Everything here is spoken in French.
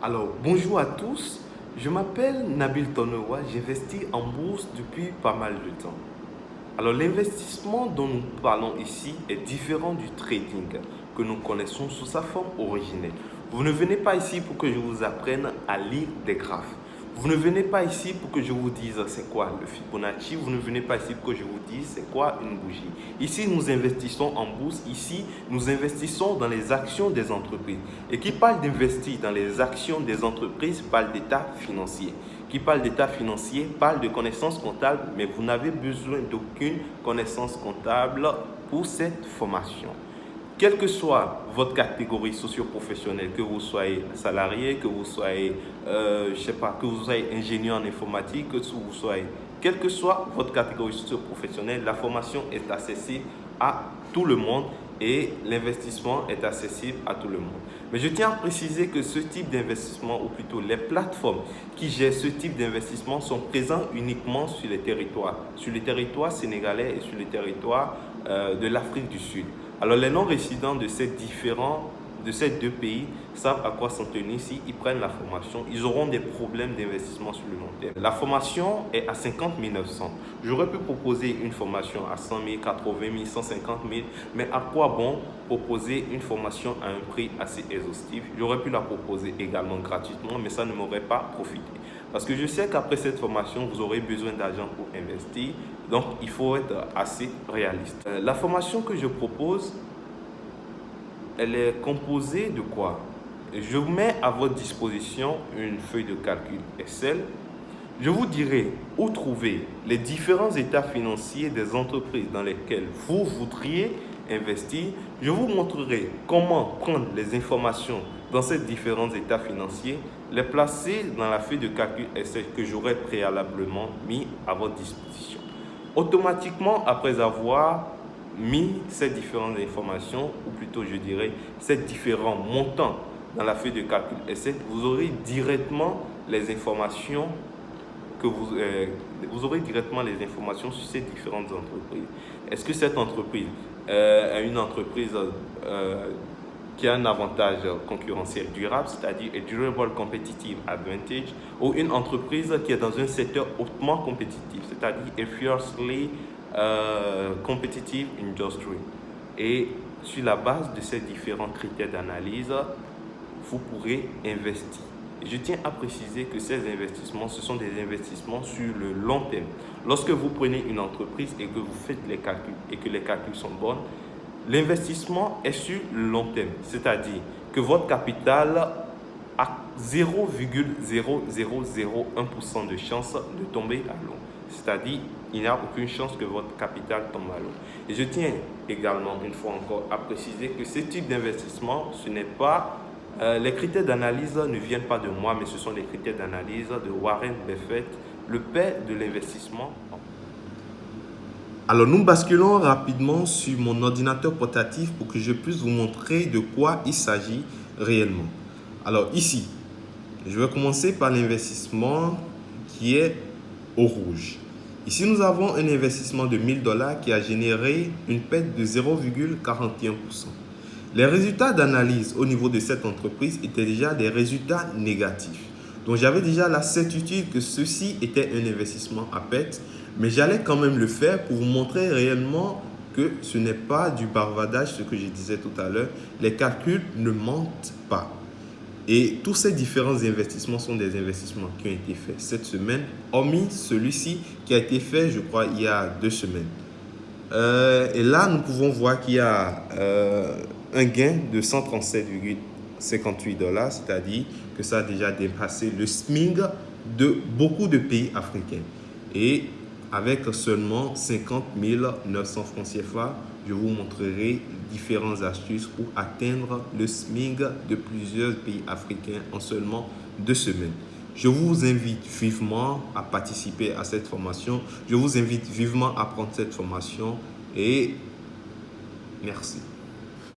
Alors, bonjour à tous. Je m'appelle Nabil Tonewa. J'investis en bourse depuis pas mal de temps. Alors, l'investissement dont nous parlons ici est différent du trading que nous connaissons sous sa forme originelle. Vous ne venez pas ici pour que je vous apprenne à lire des graphes. Vous ne venez pas ici pour que je vous dise c'est quoi le Fibonacci. Vous ne venez pas ici pour que je vous dise c'est quoi une bougie. Ici, nous investissons en bourse. Ici, nous investissons dans les actions des entreprises. Et qui parle d'investir dans les actions des entreprises parle d'état financier. Qui parle d'état financier parle de connaissances comptables, mais vous n'avez besoin d'aucune connaissance comptable pour cette formation. Quelle que soit votre catégorie socio-professionnelle, que vous soyez salarié, que vous soyez, que vous soyez ingénieur en informatique, que vous soyez, quelle que soit votre catégorie socio-professionnelle, la formation est accessible à tout le monde et l'investissement est accessible à tout le monde. Mais je tiens à préciser que ce type d'investissement, ou plutôt les plateformes qui gèrent ce type d'investissement sont présents uniquement sur les territoires sénégalais et sur les territoires de l'Afrique du Sud. Alors les non-résidents de ces deux pays savent à quoi s'en tenir si ils prennent la formation. Ils auront des problèmes d'investissement sur le long terme. La formation est à 50 900. J'aurais pu proposer une formation à 100 000, 80 000, 150 000, mais à quoi bon proposer une formation à un prix assez exhaustif? J'aurais pu la proposer également gratuitement, mais ça ne m'aurait pas profité. Parce que je sais qu'après cette formation, vous aurez besoin d'argent pour investir. Donc, il faut être assez réaliste. La formation que je propose, elle est composée de quoi? Je vous mets à votre disposition une feuille de calcul Excel. Je vous dirai où trouver les différents états financiers des entreprises dans lesquelles vous voudriez investir. Je vous montrerai comment prendre les informations dans ces différents états financiers, les placer dans la feuille de calcul Excel que j'aurai préalablement mis à votre disposition. Automatiquement, après avoir mis ces différentes informations, ou plutôt je dirais ces différents montants dans la feuille de calcul Excel, vous aurez directement les informations sur ces différentes entreprises. Est-ce que cette entreprise est une entreprise qui a un avantage concurrentiel durable, c'est-à-dire a durable competitive advantage, ou une entreprise qui est dans un secteur hautement compétitif, c'est-à-dire a fiercely competitive industry. Et sur la base de ces différents critères d'analyse, vous pourrez investir. Je tiens à préciser que ces investissements, ce sont des investissements sur le long terme. Lorsque vous prenez une entreprise et que vous faites les calculs et que les calculs sont bons, l'investissement est sur le long terme, c'est-à-dire que votre capital a 0,0001% de chance de tomber à l'eau. C'est-à-dire il n'y a aucune chance que votre capital tombe à l'eau. Et je tiens également, une fois encore, à préciser que ce type d'investissement, ce n'est pas... les critères d'analyse ne viennent pas de moi, mais ce sont les critères d'analyse de Warren Buffett, le père de l'investissement. Alors, nous basculons rapidement sur mon ordinateur portatif pour que je puisse vous montrer de quoi il s'agit réellement. Alors, ici, je vais commencer par l'investissement qui est au rouge. Ici, nous avons un investissement de 1000 $ qui a généré une perte de 0,41%. Les résultats d'analyse au niveau de cette entreprise étaient déjà des résultats négatifs. Donc, j'avais déjà la certitude que ceci était un investissement à perte, mais j'allais quand même le faire pour vous montrer réellement que ce n'est pas du bavardage, ce que je disais tout à l'heure. Les calculs ne mentent pas. Et tous ces différents investissements sont des investissements qui ont été faits cette semaine, hormis celui-ci qui a été fait, je crois, il y a 2 semaines. Et là, nous pouvons voir qu'il y a un gain de 137,58 $, c'est-à-dire que ça a déjà dépassé le SMIC de beaucoup de pays africains. Et avec seulement 50 900 francs CFA, je vous montrerai différentes astuces pour atteindre le SMIC de plusieurs pays africains en seulement 2 semaines. Je vous invite vivement à participer à cette formation. Je vous invite vivement à prendre cette formation et merci.